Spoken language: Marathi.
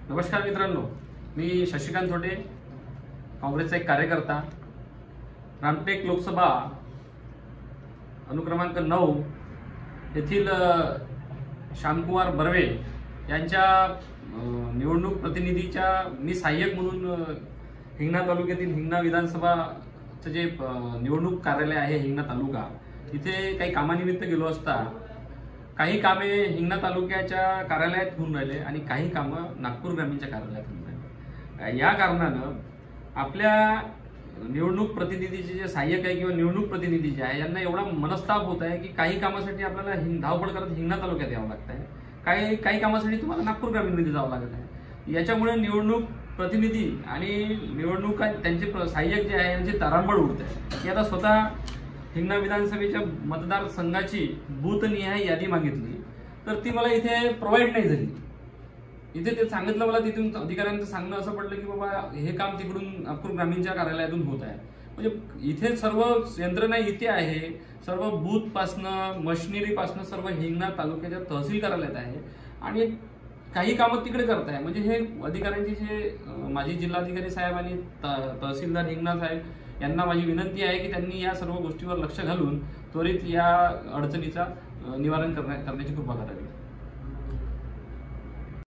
नमस्कार मित्रांनो, मी शशिकांत थोटे, काँग्रेसचा एक कार्यकर्ता। रामटेक लोकसभा अनुक्रमांक 9 येथील श्यामकुमार बर्वे यांच्या निवडणूक प्रतिनिधीच्या मी सहाय्यक म्हणून हिंगणा तालुक्यातील हिंगणा विधानसभाचं जे निवडणूक कार्यालय आहे हिंगणा तालुका, तिथे काही कामानिमित्त गेलो असता काही कामे हिंगणा तालुक्याच्या कार्यालयात होऊन राहिले आणि काही कामं नागपूर ग्रामीणच्या कार्यालयात होऊन राहिले। या कारणानं आपल्या निवडणूक प्रतिनिधीचे जे सहाय्यक आहे किंवा निवडणूक प्रतिनिधी जे आहे यांना एवढा मनस्ताप होत आहे की काही कामासाठी आपल्याला धावपळ करत हिंगणा तालुक्यात यावं लागत आहे, काही कामासाठी तुम्हाला नागपूर ग्रामीणमध्ये जावं लागत आहे। याच्यामुळे निवडणूक प्रतिनिधी आणि निवडणूक त्यांचे सहाय्यक जे आहे यांची तारांबळ उडत आहे की आता स्वतः हिंगणा विधानसभेच्या मतदारसंघाची बूथनिहाय यादी मागितली तर ती मला इथे प्रोव्हाइड नाही झाली। इथे ते सांगितलं मला, तिथून अधिकाऱ्यांचं सांगणं असं पडलं की बाबा हे काम तिकडून नागपूर ग्रामीणच्या कार्यालयातून होत आहे। म्हणजे इथे सर्व यंत्रणा इथे आहे, सर्व बूथ पासनं मशिनरी पासनं सर्व हिंगणा तालुक्याच्या तहसील कार्यालयात आहे आणि काही कामं तिकडे करत आहे। म्हणजे हे अधिकाऱ्यांचे जे माजी जिल्हाधिकारी साहेब आणि तहसीलदार हिंगणा साहेब यांना माझी विनंती आहे की त्यांनी या सर्व गोष्टीवर लक्ष घालून त्वरित या अडचणीचा निवारण करण्याची कृपा करावी।